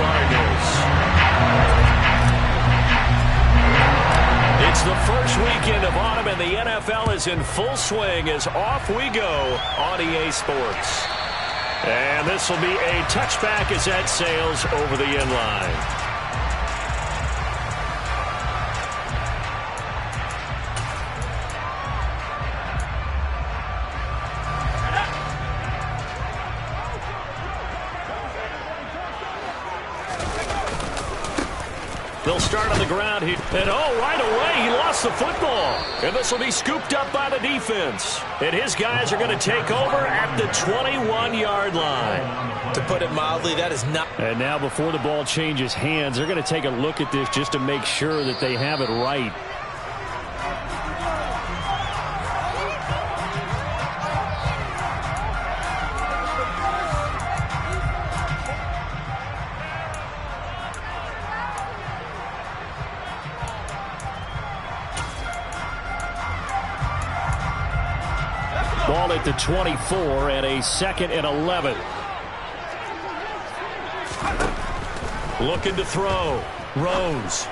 Cardinals. It's the first weekend of autumn, and the NFL is in full swing as off we go on EA Sports. And this will be a touchback as that sails over the end line. They'll start on the ground here. And right away, he lost the football. And this will be scooped up by the defense. And his guys are going to take over at the 21-yard line. To put it mildly, that is not... And now before the ball changes hands, they're going to take a look at this just to make sure that they have it right. Ball at the 24 and a 2nd and 11. Looking to throw. Rose.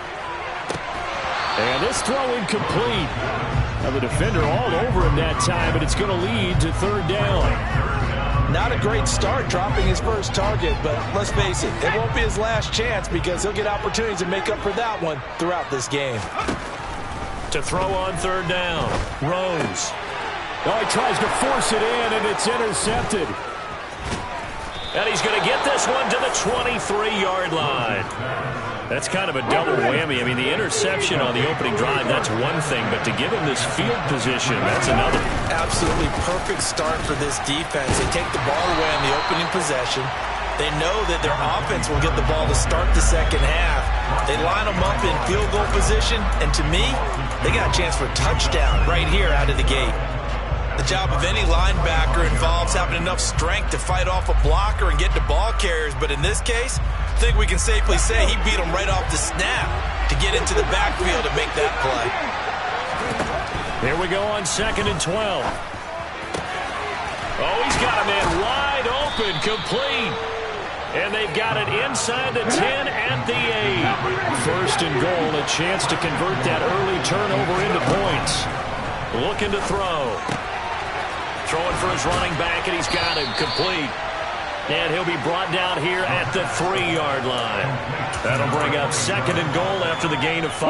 And this throw incomplete. Now the defender all over him that time, but it's going to lead to 3rd down. Not a great start dropping his first target, but let's face it, it won't be his last chance because he'll get opportunities to make up for that one throughout this game. To throw on 3rd down. Rose. Oh, he tries to force it in, and it's intercepted. And he's going to get this one to the 23-yard line. That's kind of a double whammy. I mean, the interception on the opening drive, that's one thing, but to give him this field position, that's another. Absolutely perfect start for this defense. They take the ball away on the opening possession. They know that their offense will get the ball to start the second half. They line them up in field goal position, and to me, they got a chance for a touchdown right here out of the gate. The job of any linebacker involves having enough strength to fight off a blocker and get to ball carriers. But in this case, I think we can safely say he beat him right off the snap to get into the backfield and make that play. Here we go on 2nd and 12. Oh, he's got a man wide open, complete. And they've got it inside the 10 at the 8. 1st and goal, a chance to convert that early turnover into points. Looking to throw. Throwing for his running back, and he's got him complete. And he'll be brought down here at the 3-yard line. That'll bring up 2nd and goal after the gain of 5.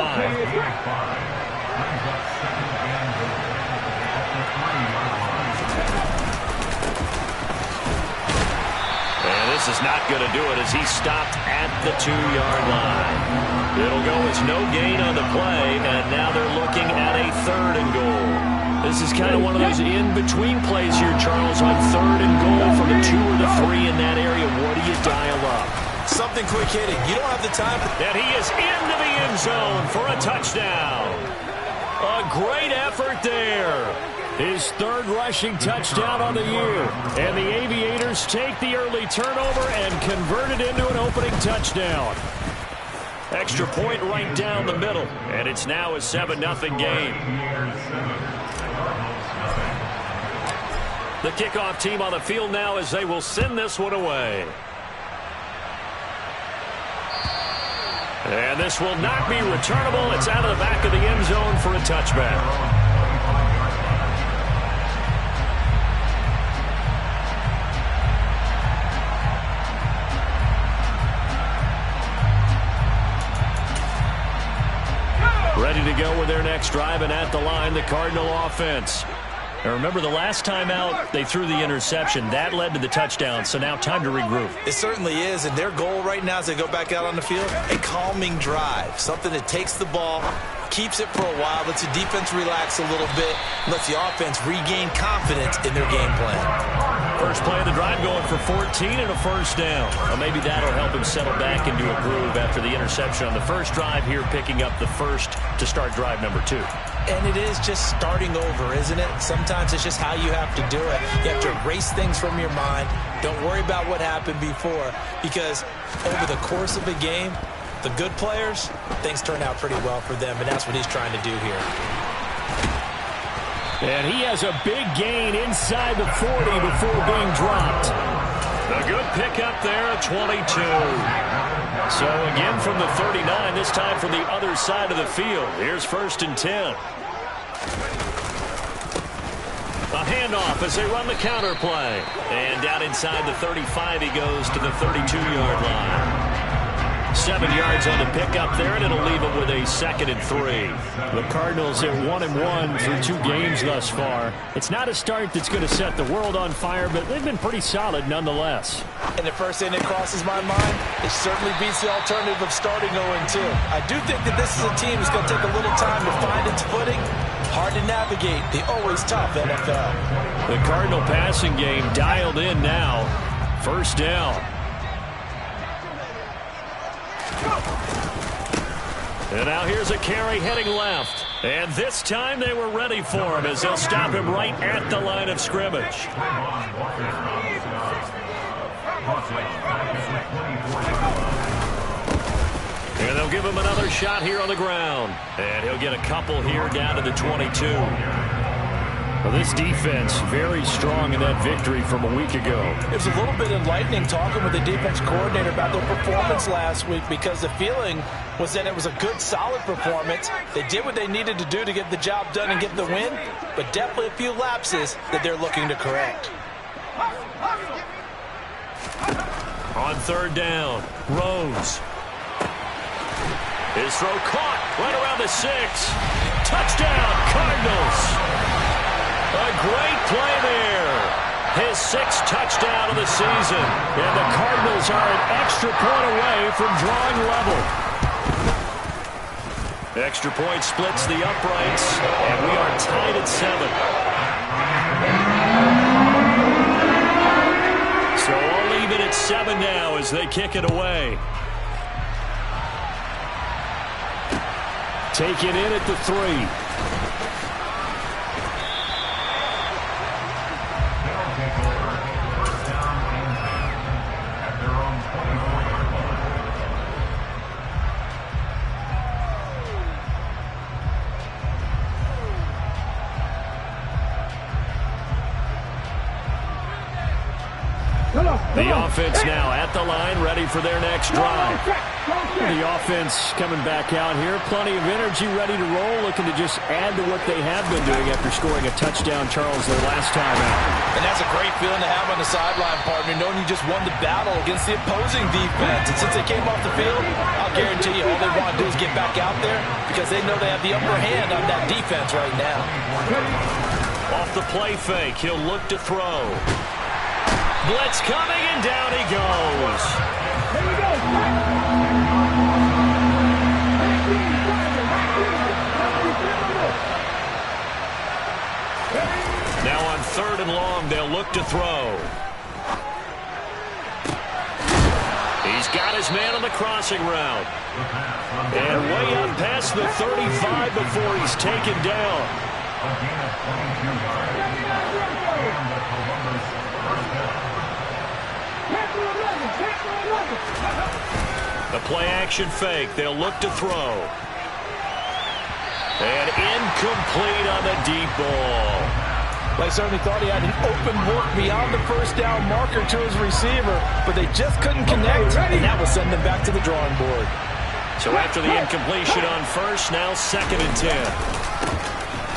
And this is not going to do it as he's stopped at the 2-yard line. It'll go as no gain on the play, and now they're looking at a 3rd and goal. This is kind of one of those in-between plays here, Charles, on 3rd and goal from the 2 or the 3 in that area. What do you dial up? Something quick hitting. You don't have the time. And he is into the end zone for a touchdown. A great effort there. His 3rd rushing touchdown on the year. And the Aviators take the early turnover and convert it into an opening touchdown. Extra point right down the middle. And it's now a 7-0 game. The kickoff team on the field now as they will send this one away. And this will not be returnable. It's out of the back of the end zone for a touchback. Ready to go with their next drive, and at the line, the Cardinal offense. Now remember, the last time out, they threw the interception. That led to the touchdown, so now time to regroup. It certainly is, and their goal right now as they go back out on the field, a calming drive, something that takes the ball, keeps it for a while, lets the defense relax a little bit, lets the offense regain confidence in their game plan. First play of the drive going for 14 and a 1st down. Well, maybe that'll help him settle back into a groove after the interception on the first drive here, picking up the 1st to start drive number 2. And it is just starting over, isn't it? Sometimes it's just how you have to do it. You have to erase things from your mind. Don't worry about what happened before, because over the course of a game, the good players, things turn out pretty well for them, and that's what he's trying to do here. And he has a big gain inside the 40 before being dropped. The Good pickup there at 22. So again from the 39, this time from the other side of the field. Here's 1st and 10. A handoff as they run the counter play. And down inside the 35, he goes to the 32-yard line. 7 yards on the pickup there, and it'll leave him with a 2nd and 3. The Cardinals at 1-1 through 2 games thus far. It's not a start that's going to set the world on fire, but they've been pretty solid nonetheless. And the first thing that crosses my mind, it certainly beats the alternative of starting 0-2. I do think that this is a team that's going to take a little time to find its footing. Hard to navigate the always tough NFL. The Cardinal passing game dialed in now. 1st down. And now here's a carry heading left. And this time they were ready for him as they'll stop him right at the line of scrimmage. And they'll give him another shot here on the ground. And he'll get a couple here down to the 22. Well, this defense very strong in that victory from a week ago. It was a little bit enlightening talking with the defense coordinator about their performance last week, because the feeling was that it was a good, solid performance. They did what they needed to do to get the job done and get the win, but definitely a few lapses that they're looking to correct. On 3rd down, Rose. His throw caught right around the 6. Touchdown, Cardinals. A great play there. His 6th touchdown of the season. And the Cardinals are an extra point away from drawing level. Extra point splits the uprights, and we are tied at 7. So all even at 7 now as they kick it away. Take it in at the 3. The offense now at the line, ready for their next drive. The offense coming back out here. Plenty of energy, ready to roll, looking to just add to what they have been doing after scoring a touchdown, Charles, their last time out. And that's a great feeling to have on the sideline, partner, knowing you just won the battle against the opposing defense. And since they came off the field, I'll guarantee you all they want to do is get back out there, because they know they have the upper hand on that defense right now. Off the play fake, he'll look to throw. Blitz coming, and down he goes. Now on 3rd and long, they'll look to throw. He's got his man on the crossing route. And way up past the 35 before he's taken down. The play-action fake. They'll look to throw. And incomplete on the deep ball. They certainly thought he had an open look beyond the 1st down marker to his receiver, but they just couldn't connect, and that will send them back to the drawing board. So after the incompletion on 1st, now 2nd and 10.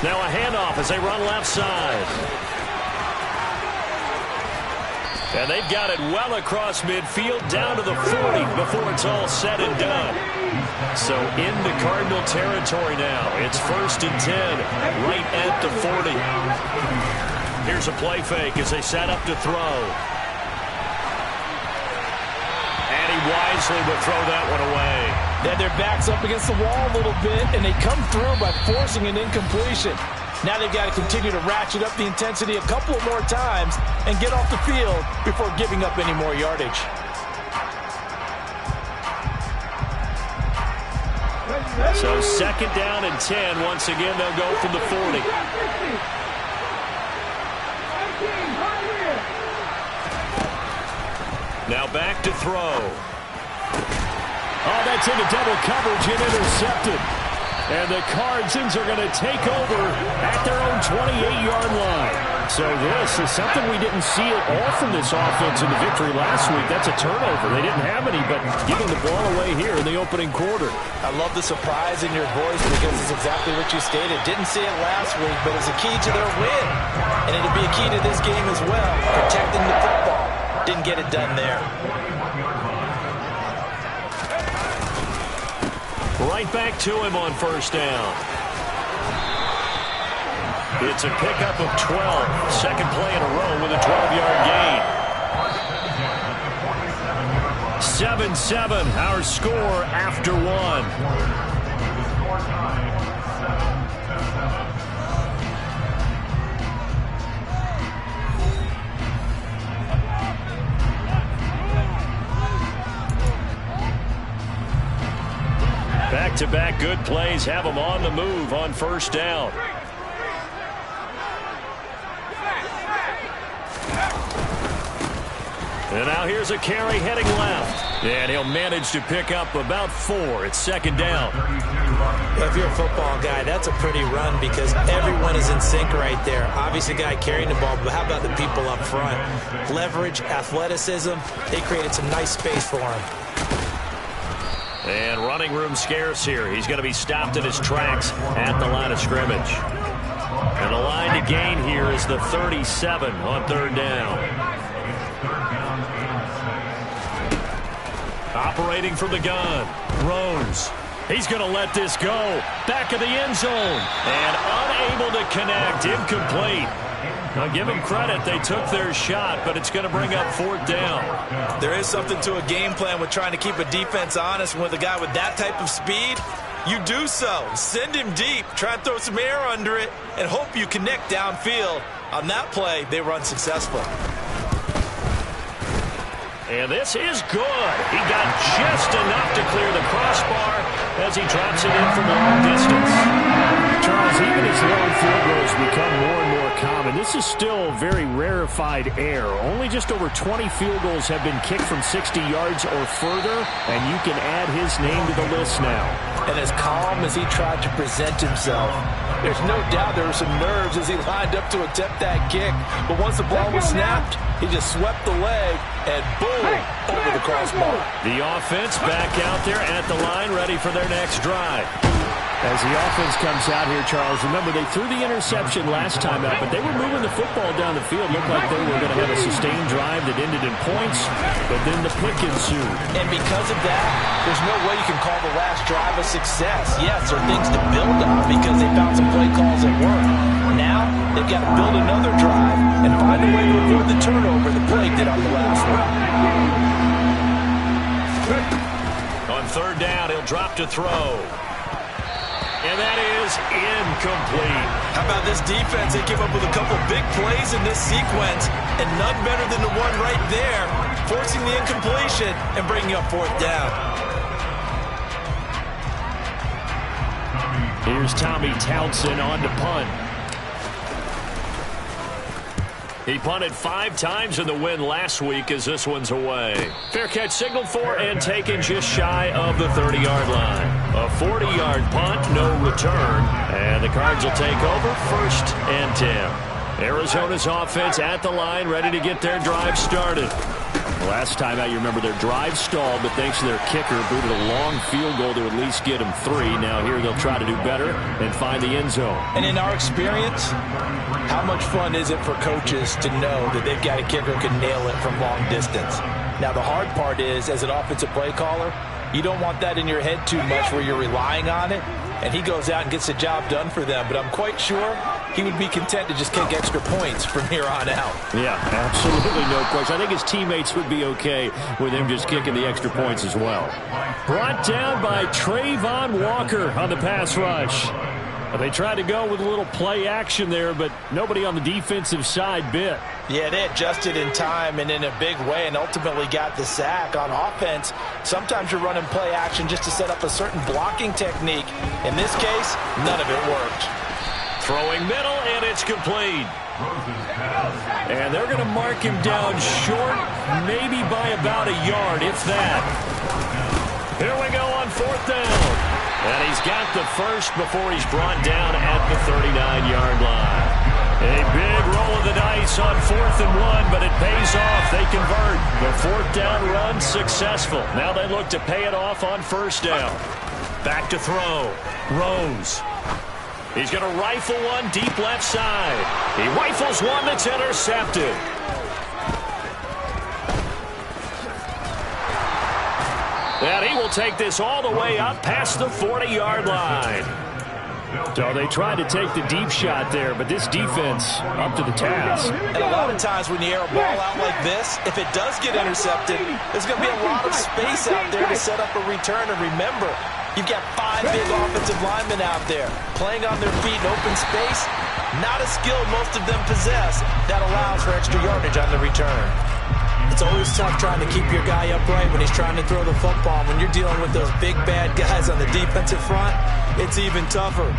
Now a handoff as they run left side. And they've got it well across midfield, down to the 40 before it's all said and done. So into Cardinal territory now. It's 1st and 10, right at the 40. Here's a play fake as they set up to throw. And he wisely would throw that one away. They had their backs up against the wall a little bit, and they come through by forcing an incompletion. Now they've got to continue to ratchet up the intensity a couple more times and get off the field before giving up any more yardage. So 2nd down and 10. Once again, they'll go from the 40. Now back to throw. Oh, that's into double coverage and intercepted. And the Cardsons are going to take over at their own 28-yard line. So this is something we didn't see at all from this offense in the victory last week. That's a turnover. They didn't have any, but giving the ball away here in the opening quarter. I love the surprise in your voice because it's exactly what you stated. Didn't see it last week, but it's a key to their win. And it'll be a key to this game as well, protecting the football. Didn't get it done there. Right back to him on first down. It's a pickup of 12. Second play in a row with a 12-yard gain. 7-7, our score after one. Back-to-back good plays have them on the move on first down. And now here's a carry heading left. And he'll manage to pick up about 4. It's second down. If you're a football guy, that's a pretty run because everyone is in sync right there. Obviously, guy carrying the ball, but how about the people up front? Leverage, athleticism, they created some nice space for him. And running room scarce here. He's going to be stopped in his tracks at the line of scrimmage. And the line to gain here is the 37 on third down. Operating from the gun, Rose. He's going to let this go. Back of the end zone. And unable to connect. Incomplete. Now, give them credit. They took their shot, but it's going to bring up fourth down. There is something to a game plan with trying to keep a defense honest. With a guy with that type of speed, you do so. Send him deep. Try and throw some air under it and hope you connect downfield. On that play, they were unsuccessful. And this is good. He got just enough to clear the crossbar as he drops it in from long distance. Charles, even as long field goals become more and more common, this is still very rarefied air. Only just over 20 field goals have been kicked from 60 yards or further, and you can add his name to the list now. And as calm as he tried to present himself, there's no doubt there were some nerves as he lined up to attempt that kick. But once the ball was snapped, he just swept the leg and boom, over the crossbar. The offense back out there at the line, ready for their next drive. As the offense comes out here, Charles, remember they threw the interception last time out, but they were moving the football down the field. Looked like they were going to have a sustained drive that ended in points, but then the pick ensued. And because of that, there's no way you can call the last drive a success. Yes, there are things to build on because they found some play calls that work. Now, they've got to build another drive and find a way to avoid the turnover the play did on the last one. On third down, he'll drop to throw. And that is incomplete. How about this defense? They came up with a couple big plays in this sequence, and none better than the one right there, forcing the incompletion and bringing up fourth down. Here's Tommy Townsend on to punt. He punted 5 times in the win last week as this one's away. Fair catch signaled for and taken just shy of the 30-yard line. A 40-yard punt, no return. And the Cards will take over first and 10. Arizona's offense at the line, ready to get their drive started. Last time out, you remember their drive stalled, but thanks to their kicker, booted a long field goal to at least get them 3. Now here they'll try to do better and find the end zone. And in our experience, how much fun is it for coaches to know that they've got a kicker who can nail it from long distance? Now the hard part is, as an offensive play caller, you don't want that in your head too much where you're relying on it, and he goes out and gets the job done for them. But I'm quite sure he would be content to just kick extra points from here on out. Yeah, absolutely no question. I think his teammates would be okay with him just kicking the extra points as well. Brought down by Trayvon Walker on the pass rush. They tried to go with a little play action there, but nobody on the defensive side bit. Yeah, they adjusted in time and in a big way and ultimately got the sack. On offense, sometimes you're running play action just to set up a certain blocking technique. In this case, none of it worked. Throwing middle, and it's complete. And they're going to mark him down short, maybe by about a yard, if that. Here we go on fourth down. And he's got the first before he's brought down at the 39-yard line. A big roll of the dice on 4th and 1, but it pays off. They convert. The 4th down run successful. Now they look to pay it off on 1st down. Back to throw. Rose. He's going to rifle one deep left side. He rifles one that's intercepted. And he will take this all the way up past the 40-yard line. So they tried to take the deep shot there, but this defense up to the task. And a lot of times when you air a ball out like this, if it does get intercepted, there's going to be a lot of space out there to set up a return. And remember, you've got 5 big offensive linemen out there playing on their feet in open space. Not a skill most of them possess that allows for extra yardage on the return. It's always tough trying to keep your guy upright when he's trying to throw the football. When you're dealing with those big, bad guys on the defensive front, it's even tougher.